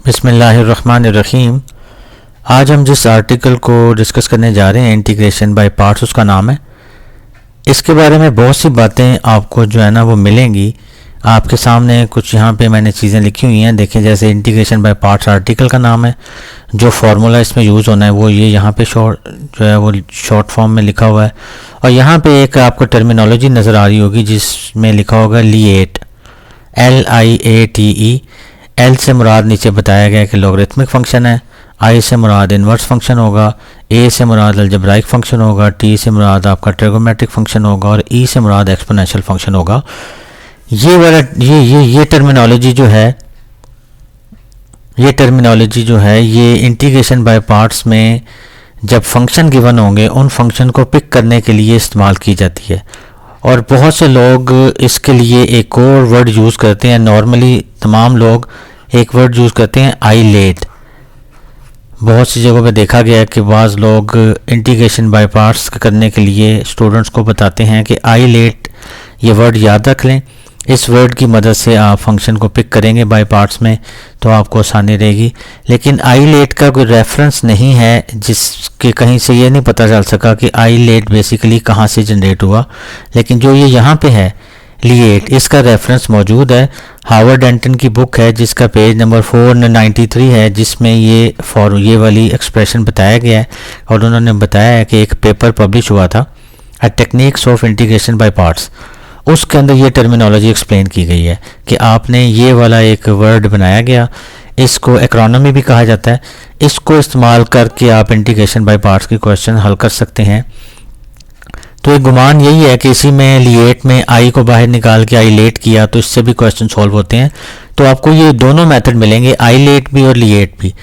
बिस्मिल्लाहिर्रहमानिर्रहीम। आज हम जिस आर्टिकल को डिस्कस करने जा रहे हैं इंटीग्रेशन बाय पार्ट्स, उसका नाम है। इसके बारे में बहुत सी बातें आपको जो है ना वो मिलेंगी। आपके सामने कुछ यहाँ पे मैंने चीज़ें लिखी हुई हैं, देखें। जैसे इंटीग्रेशन बाय पार्ट्स आर्टिकल का नाम है। जो फार्मूला इसमें यूज़ होना है वो ये यहाँ पे शॉर्ट जो है वो शॉर्ट फॉर्म में लिखा हुआ है। और यहाँ पे एक आपको टर्मिनोलॉजी नज़र आ रही होगी जिसमें लिखा होगा लिएट, LIATE। एल से मुराद नीचे बताया गया कि लॉगरिथमिक फंक्शन है, आई से मुराद इन्वर्स फंक्शन होगा, ए से मुराद अलजेब्राइक फंक्शन होगा, टी से मुराद आपका ट्रिगोमेट्रिक फंक्शन होगा और ई से मुराद एक्सपोनेंशियल फंक्शन होगा। ये वाला ये टर्मिनोलॉजी जो है ये इंटीग्रेशन बाय पार्ट्स में जब फंक्शन गिवन होंगे उन फंक्शन को पिक करने के लिए इस्तेमाल की जाती है। और बहुत से लोग इसके लिए एक और वर्ड यूज़ करते हैं। नॉर्मली तमाम लोग एक वर्ड यूज़ करते हैं आईलेट। बहुत सी जगहों पे देखा गया है कि बाज़ लोग इंटीग्रेशन बाय पार्ट्स करने के लिए स्टूडेंट्स को बताते हैं कि आईलेट, ये वर्ड याद रख लें। इस वर्ड की मदद से आप फंक्शन को पिक करेंगे बाय पार्ट्स में तो आपको आसानी रहेगी। लेकिन आईलेट का कोई रेफरेंस नहीं है, जिसके कहीं से ये नहीं पता चल सका कि आईलेट बेसिकली कहाँ से जनरेट हुआ। लेकिन जो ये यहाँ पे है लिएट, इसका रेफरेंस मौजूद है। हावर्ड डेंटन की बुक है जिसका पेज नंबर 493 है, जिसमें ये वाली एक्सप्रेशन बताया गया है। और उन्होंने बताया है कि एक पेपर पब्लिश हुआ था, a techniques of integration by parts. उसके अंदर ये टर्मिनोलॉजी एक्सप्लेन की गई है कि आपने ये वाला एक वर्ड बनाया गया, इसको एक्रोनॉमी भी कहा जाता है। इसको इस्तेमाल करके आप इंटीग्रेशन बाय पार्ट्स की क्वेश्चन हल कर सकते हैं। तो एक गुमान यही है कि इसी में लिएट में आई को बाहर निकाल के आईलेट किया तो इससे भी क्वेश्चन सॉल्व होते हैं। तो आपको ये दोनों मेथड मिलेंगे, आईलेट भी और लिएट भी।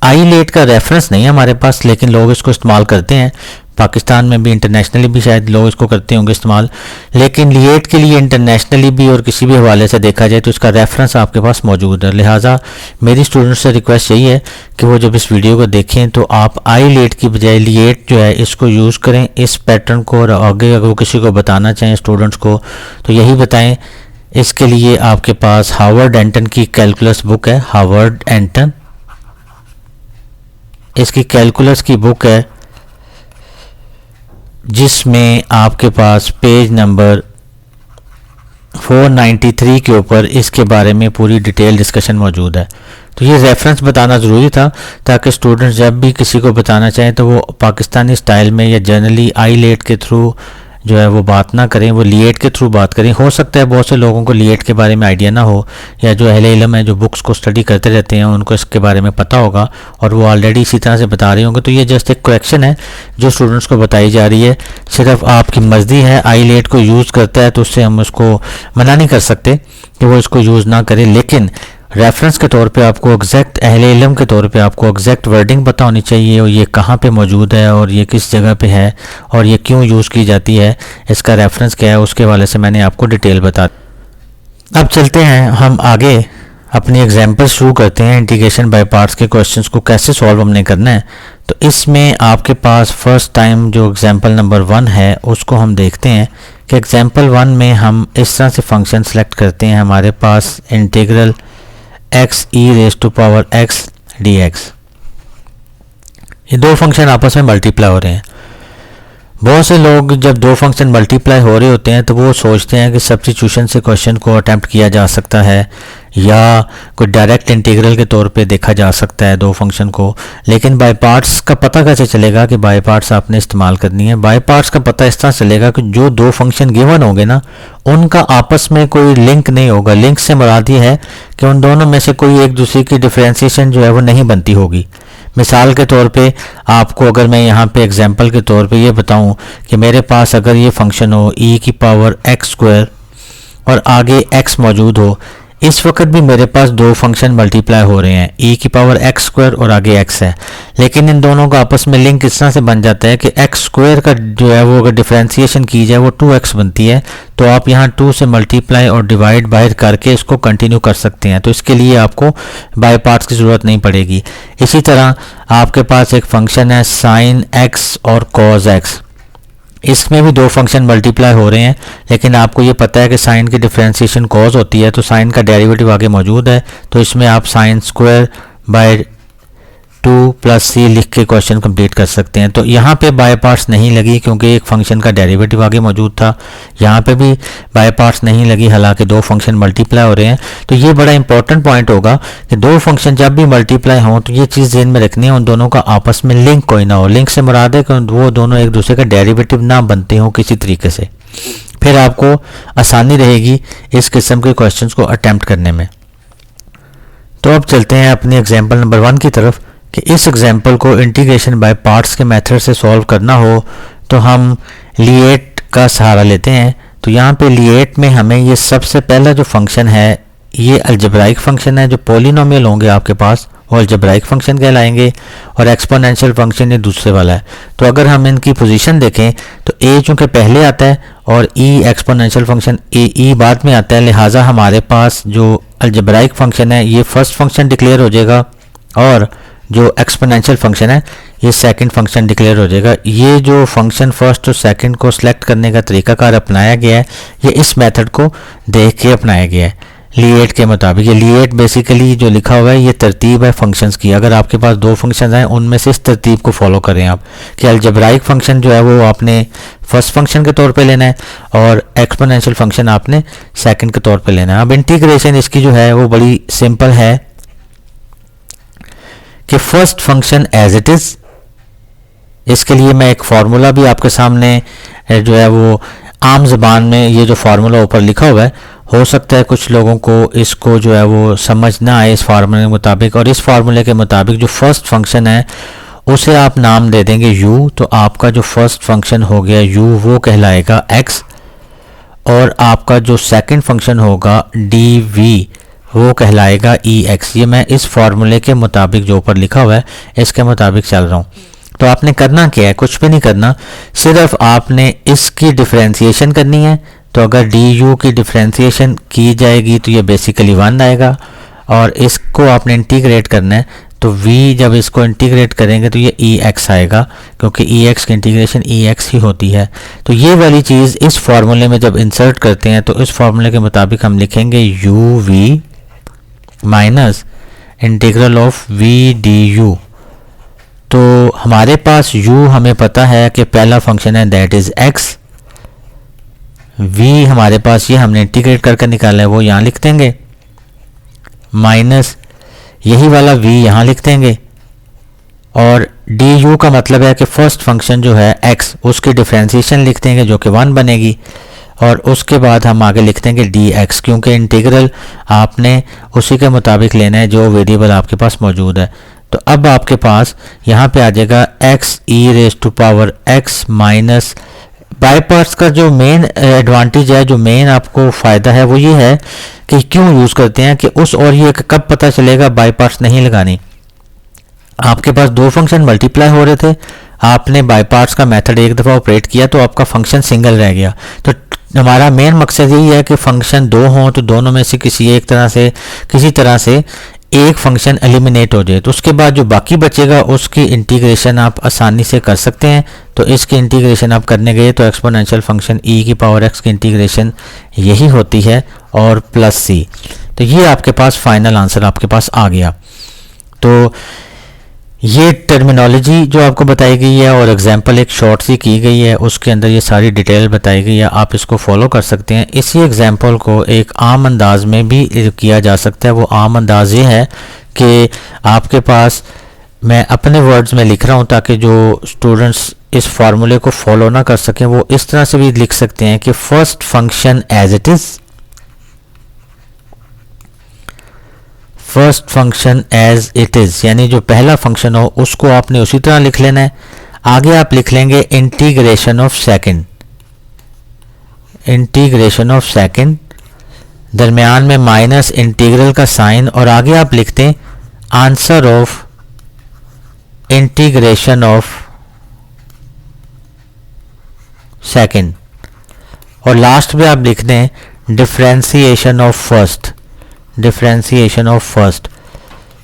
आईलेट का रेफरेंस नहीं है हमारे पास, लेकिन लोग इसको इस्तेमाल करते हैं। पाकिस्तान में भी, इंटरनेशनली भी शायद लोग इसको करते होंगे इस्तेमाल। लेकिन लिएट के लिए इंटरनेशनली भी और किसी भी हवाले से देखा जाए तो इसका रेफरेंस आपके पास मौजूद है। लिहाजा मेरी स्टूडेंट्स से रिक्वेस्ट यही है कि वो जब इस वीडियो को देखें तो आप आईलेट की बजाय लिएट जो है इसको यूज़ करें इस पैटर्न को। और आगे अगर वो किसी को बताना चाहें स्टूडेंट्स को तो यही बताएँ। इसके लिए आपके पास हावर्ड डेंटन की कैलकुलस बुक है, हावर्ड डेंटन, इसकी कैलकुलस की बुक है जिसमें आपके पास पेज नंबर 493 के ऊपर इसके बारे में पूरी डिटेल डिस्कशन मौजूद है। तो ये रेफरेंस बताना ज़रूरी था ताकि स्टूडेंट्स जब भी किसी को बताना चाहें तो वो पाकिस्तानी स्टाइल में या जनरली आईलेट के थ्रू जो है वो बात ना करें, वो लिएट के थ्रू बात करें। हो सकता है बहुत से लोगों को लिएट के बारे में आइडिया ना हो, या जो अहले इल्म है जो बुक्स को स्टडी करते रहते हैं उनको इसके बारे में पता होगा और वो ऑलरेडी इसी तरह से बता रहे होंगे। तो ये जस्ट एक करेक्शन है जो स्टूडेंट्स को बताई जा रही है। सिर्फ आपकी मर्जी है, आईलेट को यूज़ करता है तो उससे हम उसको मना नहीं कर सकते कि वो इसको यूज़ ना करें। लेकिन रेफरेंस के तौर पे आपको एग्जैक्ट, अहले इल्म के तौर पे आपको एग्जैक्ट वर्डिंग पता होनी चाहिए और ये कहाँ पे मौजूद है और ये किस जगह पे है और ये क्यों यूज़ की जाती है, इसका रेफरेंस क्या है, उसके वाले से मैंने आपको डिटेल बता। अब चलते हैं हम आगे, अपनी एग्जांपल शुरू करते हैं। इंटीग्रेशन बाय पार्ट्स के क्वेश्चंस को कैसे सॉल्व हमने करना है। तो इसमें आपके पास फर्स्ट टाइम जो एग्जाम्पल नंबर 1 है उसको हम देखते हैं कि एग्जाम्पल 1 में हम इस तरह से फंक्शन सेलेक्ट करते हैं। हमारे पास इंटीग्रल x e⁻x dx, ये दो फंक्शन आपस में मल्टीप्लाई हो रहे हैं। बहुत से लोग जब दो फंक्शन मल्टीप्लाई हो रहे होते हैं तो वो सोचते हैं कि सब्स्टिट्यूशन से क्वेश्चन को अटेम्प्ट किया जा सकता है या कोई डायरेक्ट इंटीग्रल के तौर पे देखा जा सकता है दो फंक्शन को। लेकिन बाय पार्ट्स का पता कैसे चलेगा कि बाय पार्ट्स आपने इस्तेमाल करनी है। बाय पार्ट्स का पता इस तरह चलेगा कि जो दो फंक्शन गिवन होंगे ना उनका आपस में कोई लिंक नहीं होगा। लिंक से मुराद ये है कि उन दोनों में से कोई एक दूसरे की डिफ्रेंशिएशन जो है वो नहीं बनती होगी। मिसाल के तौर पे आपको अगर मैं यहाँ पे एग्जांपल के तौर पे ये बताऊँ कि मेरे पास अगर ये फंक्शन हो e⁻x² और आगे x मौजूद हो, इस वक्त भी मेरे पास दो फंक्शन मल्टीप्लाई हो रहे हैं, e⁻x² और आगे x है। लेकिन इन दोनों का आपस में लिंक इस तरह से बन जाता है कि x² का जो है वो अगर डिफ्रेंशिएशन की जाए वो 2x बनती है। तो आप यहाँ 2 से मल्टीप्लाई और डिवाइड बाहर करके इसको कंटिन्यू कर सकते हैं। तो इसके लिए आपको बाय पार्ट्स की ज़रूरत नहीं पड़ेगी। इसी तरह आपके पास एक फंक्शन है sin x और cos x, इसमें भी दो फंक्शन मल्टीप्लाई हो रहे हैं। लेकिन आपको ये पता है कि साइन की डिफरेंशिएशन कॉज होती है, तो साइन का डेरिवेटिव आगे मौजूद है। तो इसमें आप साइन स्क्वायर बाय 2 + c लिख के क्वेश्चन कंप्लीट कर सकते हैं। तो यहाँ पे बाय पार्ट्स नहीं लगी क्योंकि एक फंक्शन का डेरिवेटिव आगे मौजूद था। यहाँ पे भी बाय पार्ट्स नहीं लगी, हालांकि दो फंक्शन मल्टीप्लाई हो रहे हैं। तो ये बड़ा इंपॉर्टेंट पॉइंट होगा कि दो फंक्शन जब भी मल्टीप्लाई हों तो ये चीज़ ध्यान में रखनी है, उन दोनों का आपस में लिंक कोई ना हो। लिंक से मुराद है कि वो दोनों एक दूसरे का डेरिवेटिव ना बनते हों किसी तरीके से, फिर आपको आसानी रहेगी इस किस्म के क्वेश्चंस को अटेम्प्ट करने में। तो अब चलते हैं अपनी एग्जाम्पल नंबर 1 की तरफ कि इस एग्जाम्पल को इंटीग्रेशन बाय पार्ट्स के मेथड से सॉल्व करना हो तो हम लिएट का सहारा लेते हैं। तो यहाँ पे लिएट में हमें ये सबसे पहला जो फंक्शन है ये अलजेब्राइक फंक्शन है। जो पॉलिनोमियल होंगे आपके पास वो अलजेब्राइक फंक्शन कहलाएंगे और एक्सपोनेंशियल फंक्शन ये दूसरे वाला है। तो अगर हम इनकी पोजीशन देखें तो ए चूँकि पहले आता है और ई एक्सपोनेंशियल फंक्शन ई बाद में आता है, लिहाजा हमारे पास जो अलजेब्राइक फंक्शन है ये फर्स्ट फंक्शन डिक्लेयर हो जाएगा और जो एक्सपोनेंशियल फंक्शन है ये सेकंड फंक्शन डिक्लेयर हो जाएगा। ये जो फंक्शन फर्स्ट और सेकंड को सिलेक्ट करने का तरीकाकार अपनाया गया है ये इस मेथड को देख के अपनाया गया है लिएट के मुताबिक। ये लिएट बेसिकली जो लिखा हुआ है ये तरतीब है फंक्शंस की। अगर आपके पास दो फंक्शन हैं उनमें से इस तरतीब को फॉलो करें आप कि अलजेब्राइक फंक्शन जो है वो आपने फर्स्ट फंक्शन के तौर पे लेना है और एक्सपोनेंशियल फंक्शन आपने सेकंड के तौर पे लेना है। अब इंटीग्रेशन इसकी जो है वो बड़ी सिंपल है कि first function as it is, इसके लिए मैं एक फार्मूला भी आपके सामने जो है वो आम ज़बान में ये जो फार्मूला ऊपर लिखा हुआ है, हो सकता है कुछ लोगों को इसको जो है वो समझ ना आए इस फार्मूले के मुताबिक। और इस फार्मूले के मुताबिक जो फर्स्ट फंक्शन है उसे आप नाम दे देंगे u। तो आपका जो फर्स्ट फंक्शन हो गया u वो कहलाएगा x और आपका जो सेकंड फंक्शन होगा dv वो कहलाएगा ex। ये मैं इस फार्मूले के मुताबिक जो ऊपर लिखा हुआ है इसके मुताबिक चल रहा हूँ। तो आपने करना क्या है, कुछ भी नहीं करना, सिर्फ आपने इसकी डिफरेंशिएशन करनी है। तो अगर du की डिफरेंशिएशन की जाएगी तो ये बेसिकली 1 आएगा और इसको आपने इंटीग्रेट करना है। तो v जब इसको इंटीग्रेट करेंगे तो ये ex आएगा क्योंकि ex की इंटीग्रेशन ex ही होती है। तो ये वाली चीज़ इस फार्मूले में जब इंसर्ट करते हैं तो इस फार्मूले के मुताबिक हम लिखेंगे uv minus integral of v du। तो हमारे पास u हमें पता है कि पहला फंक्शन है दैट इज़ x, v हमारे पास ये हमने इंटीग्रेट करके निकाला है वो यहाँ लिख देंगे, माइनस यही वाला v यहाँ लिख देंगे और du का मतलब है कि फर्स्ट फंक्शन जो है x उसकी डिफरेंशिएशन लिख देंगे जो कि 1 बनेगी और उसके बाद हम आगे लिख देंगे dx क्योंकि इंटीग्रल आपने उसी के मुताबिक लेना है जो वेरिएबल आपके पास मौजूद है। तो अब आपके पास यहाँ पे आ जाएगा x e⁻x minus. By parts का जो मेन एडवांटेज है, जो मेन आपको फ़ायदा है वो ये है कि क्यों यूज़ करते हैं कि उस और ये कब पता चलेगा बाय पार्ट्स नहीं लगानी। आपके पास दो फंक्शन मल्टीप्लाई हो रहे थे, आपने बाय पार्ट्स का मेथड एक दफ़ा ऑपरेट किया तो आपका फंक्शन सिंगल रह गया। तो हमारा मेन मकसद यही है कि फंक्शन दो हों तो दोनों में से किसी तरह से एक फंक्शन एलिमिनेट हो जाए। तो उसके बाद जो बाकी बचेगा उसकी इंटीग्रेशन आप आसानी से कर सकते हैं। तो इसकी इंटीग्रेशन आप करने गए तो एक्सपोनेंशियल फंक्शन e⁻x की इंटीग्रेशन यही होती है और प्लस c। तो ये आपके पास फाइनल आंसर आपके पास आ गया। तो ये टर्मिनोलॉजी जो आपको बताई गई है और एग्जांपल एक शॉर्ट सी की गई है उसके अंदर ये सारी डिटेल बताई गई है, आप इसको फॉलो कर सकते हैं। इसी एग्जांपल को एक आम अंदाज में भी किया जा सकता है। वो आम अंदाज ये है कि आपके पास, मैं अपने वर्ड्स में लिख रहा हूँ ताकि जो स्टूडेंट्स इस फार्मूले को फॉलो ना कर सकें वो इस तरह से भी लिख सकते हैं कि first function as it is, first function as it is यानी जो पहला फंक्शन हो उसको आपने उसी तरह लिख लेना है। आगे आप लिख लेंगे integration of second, integration of second, दरमियान में माइनस इंटीग्रल का साइन और आगे आप लिखते हैं answer of integration of second और लास्ट में आप लिख दें differentiation of first, differentiation of first.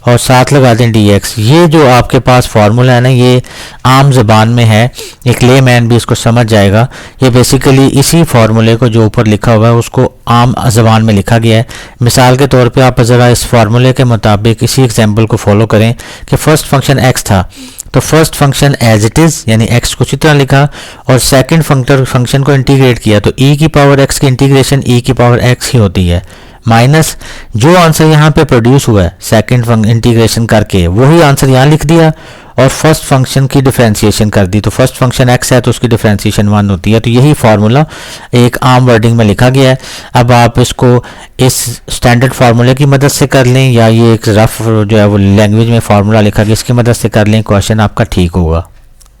और साथ लगा दें dx। ये जो आपके पास फार्मूला है ना, ये आम ज़बान में है, एक ले मैन भी इसको समझ जाएगा। ये बेसिकली इसी फार्मूले को जो ऊपर लिखा हुआ है उसको आम ज़बान में लिखा गया है। मिसाल के तौर पे आप ज़रा इस फार्मूले के मुताबिक इसी एग्जांपल को फॉलो करें कि फर्स्ट फंक्शन x था, तो first function as it is यानी x को उसी तरह लिखा, और सेकंड फंक्शन को इंटीग्रेट किया तो e की पावर x की इंटीग्रेशन e की पावर x ही होती है, माइनस जो आंसर यहाँ पे प्रोड्यूस हुआ है सेकंड इंटीग्रेशन करके वही आंसर यहाँ लिख दिया, और फर्स्ट फंक्शन की डिफरेंशिएशन कर दी। तो फर्स्ट फंक्शन x है तो उसकी डिफरेंशिएशन 1 होती है। तो यही फार्मूला एक आम वर्डिंग में लिखा गया है। अब आप इसको इस स्टैंडर्ड फार्मूले की मदद से कर लें, या ये एक रफ जो है वो लैंग्वेज में फार्मूला लिखा गया इसकी मदद से कर लें, क्वेश्चन आपका ठीक होगा।